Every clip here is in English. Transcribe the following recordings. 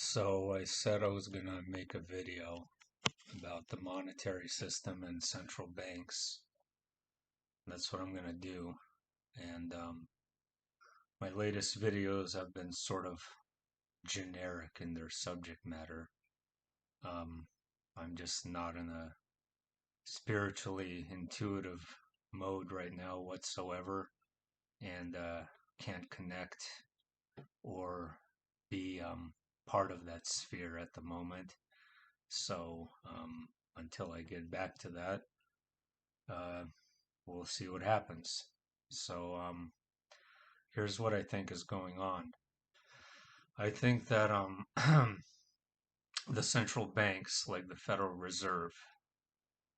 So I said I was going to make a video about the monetary system and central banks. That's what I'm going to do. And my latest videos have been sort of generic in their subject matter. Um, I'm just not in a spiritually intuitive mode right now whatsoever, and can't connect or be part of that sphere at the moment. So until I get back to that, uh, we'll see what happens. So here's what I think is going on. I think that the central banks, like the Federal Reserve,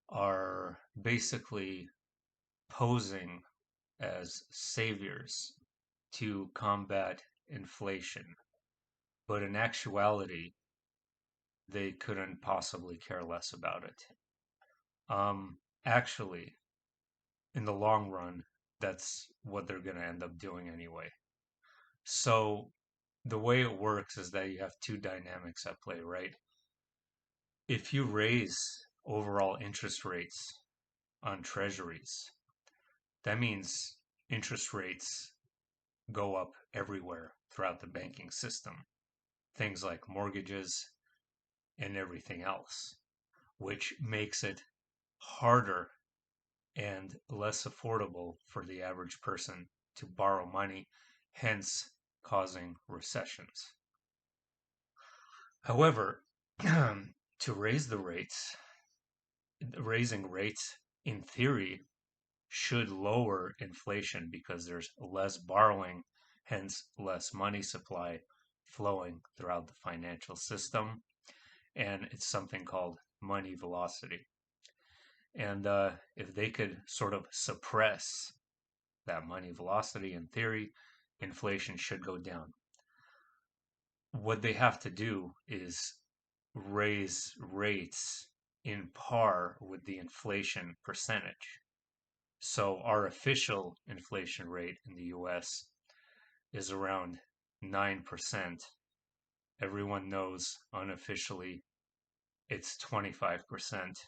are basically posing as saviors to combat inflation. But in actuality, they couldn't possibly care less about it. Actually, in the long run, that's what they're going to end up doing anyway. So the way it works is that you have two dynamics at play, right? If you raise overall interest rates on treasuries, that means interest rates go up everywhere throughout the banking system. Things like mortgages and everything else, which makes it harder and less affordable for the average person to borrow money, hence causing recessions. However, to raise the rates, raising rates in theory should lower inflation because there's less borrowing, hence less money supply flowing throughout the financial system. And it's something called money velocity. And if they could sort of suppress that money velocity, in theory, inflation should go down. What they have to do is raise rates in par with the inflation percentage. So our official inflation rate in the US is around 9%. Everyone knows unofficially it's 25%.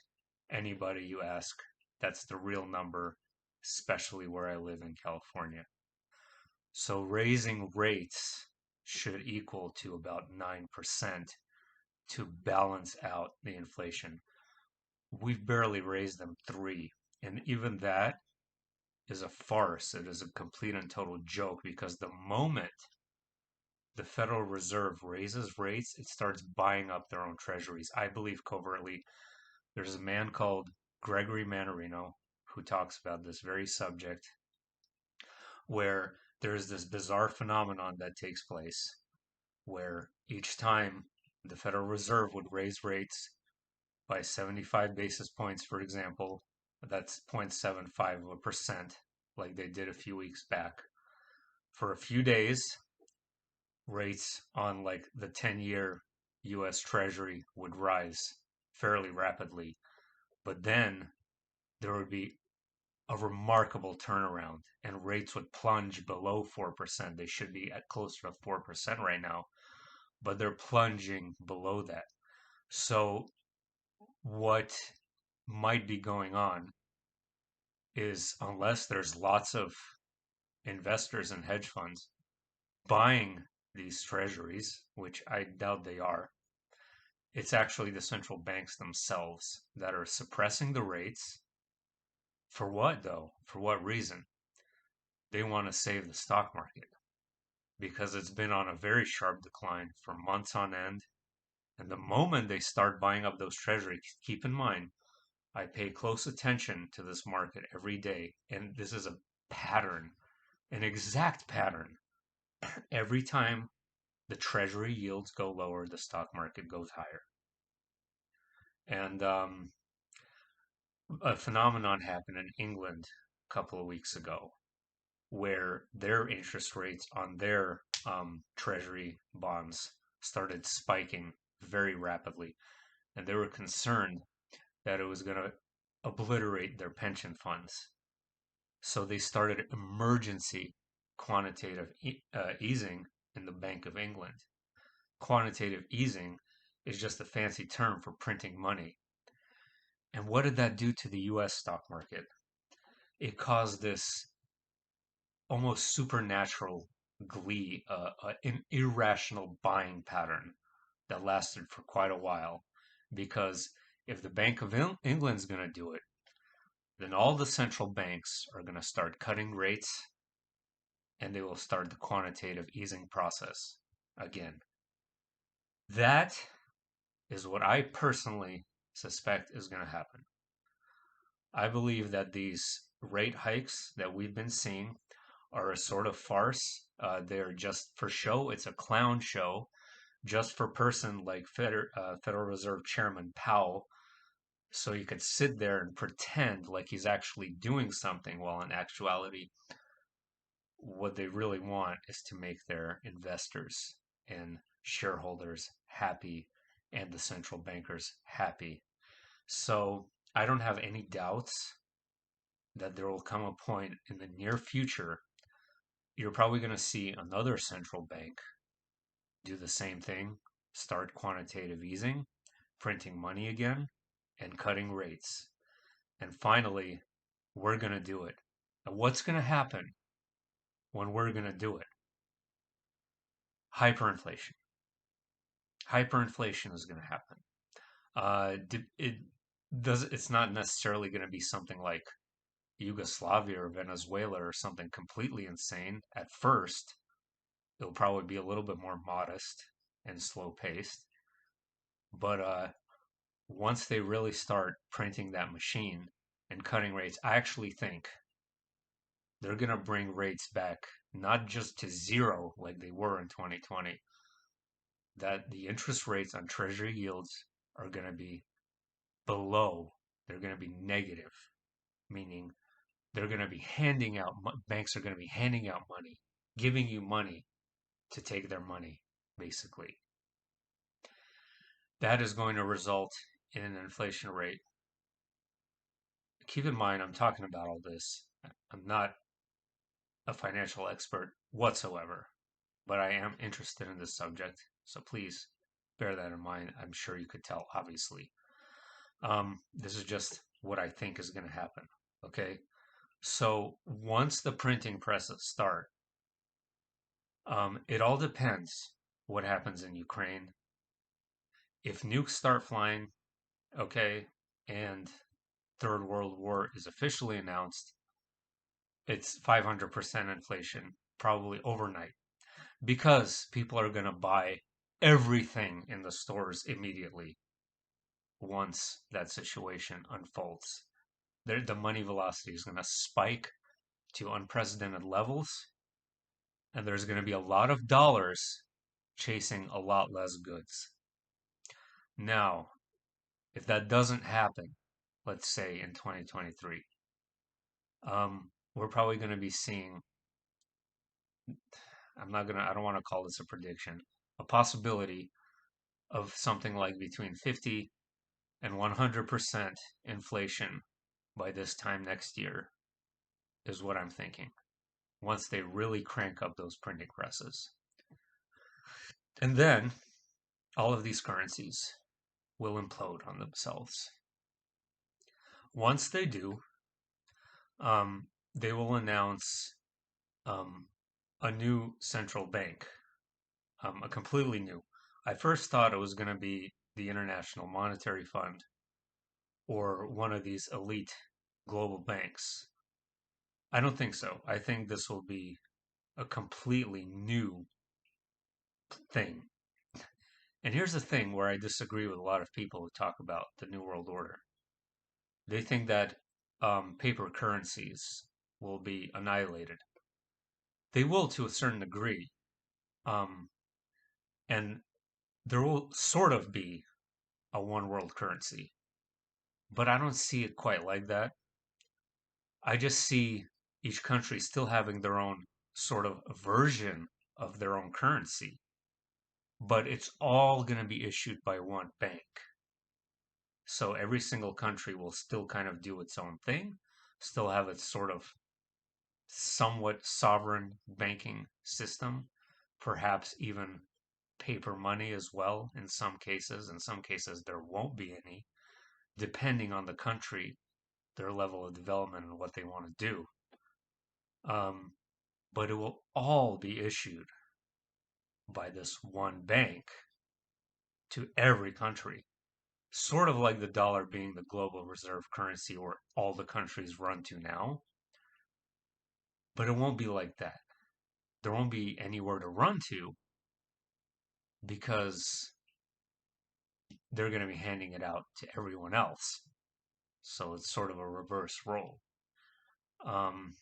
Anybody you ask, that's the real number, especially where I live in California. So raising rates should equal to about 9% to balance out the inflation. We've barely raised them 3, and even that is a farce. It is a complete and total joke because the moment the Federal Reserve raises rates, it starts buying up their own treasuries. I believe covertly. There's a man called Gregory Mannarino who talks about this very subject, where there's this bizarre phenomenon that takes place where each time the Federal Reserve would raise rates by 75 basis points, for example, that's 0.75%, like they did a few weeks back. For a few days, rates on like the 10-year US Treasury would rise fairly rapidly, but then there would be a remarkable turnaround and rates would plunge below 4%. They should be at closer to 4% right now, but they're plunging below that. So, what might be going on is unless there's lots of investors and hedge funds buying these treasuries, which I doubt they are, it's actually the central banks themselves that are suppressing the rates. For what, though? For what reason? They want to save the stock market because it's been on a very sharp decline for months on end. And the moment they start buying up those treasuries, keep in mind, I pay close attention to this market every day, and this is a pattern, an exact pattern. Every time the treasury yields go lower, the stock market goes higher. And a phenomenon happened in England a couple of weeks ago where their interest rates on their treasury bonds started spiking very rapidly. And they were concerned that it was going to obliterate their pension funds. So they started emergency quantitative easing in the Bank of England. quantitative easing is just a fancy term for printing money. And what did that do to the US stock market? It caused this almost supernatural glee, an irrational buying pattern that lasted for quite a while. Because if the Bank of England's going to do it, then all the central banks are going to start cutting rates and they will start the quantitative easing process again. That is what I personally suspect is going to happen. I believe that these rate hikes that we've been seeing are a sort of farce. They're just for show. It's a clown show, just for person like Federal Reserve Chairman Powell, so he could sit there and pretend like he's actually doing something, while in actuality, what they really want is to make their investors and shareholders happy and the central bankers happy. So I don't have any doubts that there will come a point in the near future you're probably going to see another central bank do the same thing, start quantitative easing, printing money again, and cutting rates. And finally, we're going to do it. And what's going to happen when we're going to do it? Hyperinflation. Hyperinflation is going to happen. It does. It's not necessarily going to be something like Yugoslavia or Venezuela or something completely insane at first. It'll probably be a little bit more modest and slow paced. But once they really start printing that machine and cutting rates, I actually think they're going to bring rates back not just to zero like they were in 2020, that the interest rates on treasury yields are going to be below, they're going to be negative, meaning they're going to be handing out, banks are going to be handing out money, giving you money to take their money, basically. That is going to result in an inflation rate. Keep in mind, I'm talking about all this. I'm not a financial expert whatsoever, but I am interested in this subject. So please bear that in mind. I'm sure you could tell, obviously. This is just what I think is going to happen. Okay. So once the printing presses start, it all depends what happens in Ukraine. If nukes start flying, okay, and Third World War is officially announced, it's 500% inflation, probably overnight, because people are going to buy everything in the stores immediately once that situation unfolds. The money velocity is going to spike to unprecedented levels, and there's going to be a lot of dollars chasing a lot less goods. Now, if that doesn't happen, let's say in 2023, we're probably going to be seeing, I don't want to call this a prediction, a possibility of something like between 50 and 100% inflation by this time next year, is what I'm thinking, once they really crank up those printing presses. And then all of these currencies will implode on themselves. Once they do, they will announce um, a new central bank, a completely new. I first thought it was going to be the International Monetary Fund or one of these elite global banks. I don't think so. I think this will be a completely new thing. And here's the thing where I disagree with a lot of people who talk about the New World Order. They think that paper currencies will be annihilated. They will to a certain degree. Um, and there will sort of be a one world currency. But I don't see it quite like that. I just see each country still having their own sort of version of their own currency, but it's all going to be issued by one bank. So every single country will still kind of do its own thing, still have its sort of somewhat sovereign banking system, perhaps even paper money as well in some cases. In some cases, there won't be any, depending on the country, their level of development and what they want to do. Um, but it will all be issued by this one bank to every country, sort of like the dollar being the global reserve currency where all the countries run to now. But it won't be like that. There won't be anywhere to run to because they're going to be handing it out to everyone else. So it's sort of a reverse role. Um,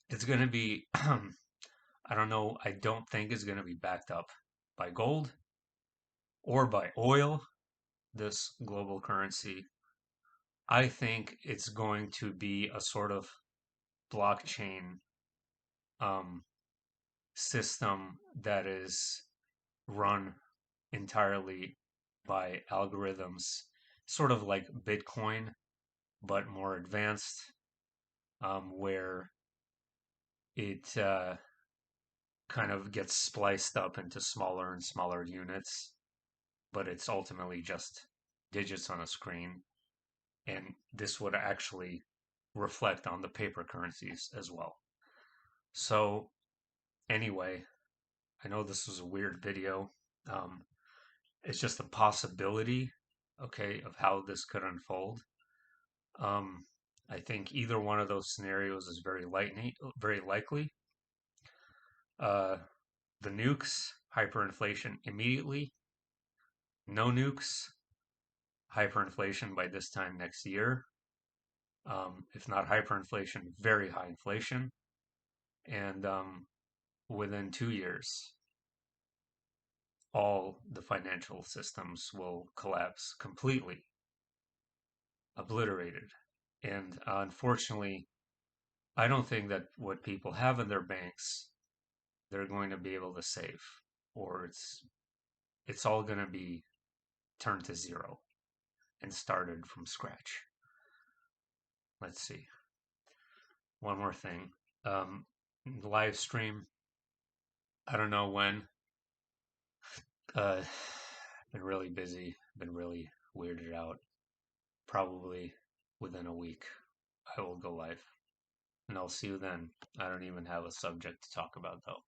it's going to be, I don't know, I don't think it's going to be backed up by gold or by oil, this global currency. I think it's going to be a sort of blockchain um, system that is run entirely by algorithms, sort of like Bitcoin, but more advanced, where it kind of gets spliced up into smaller and smaller units, but it's ultimately just digits on a screen. And this would actually reflect on the paper currencies as well. So, anyway, I know this was a weird video. Um, it's just a possibility, okay, of how this could unfold. Um, I think either one of those scenarios is very likely. Uh, the nukes, hyperinflation immediately. No nukes, hyperinflation by this time next year. If not hyperinflation, very high inflation. And within 2 years, all the financial systems will collapse completely, obliterated. And unfortunately, I don't think that what people have in their banks they're going to be able to save, or it's all going to be turned to zero and started from scratch. Let's see. One more thing. Live stream. I don't know when. Been really busy. Been really weirded out. Probably within a week, I will go live. And I'll see you then. I don't even have a subject to talk about though.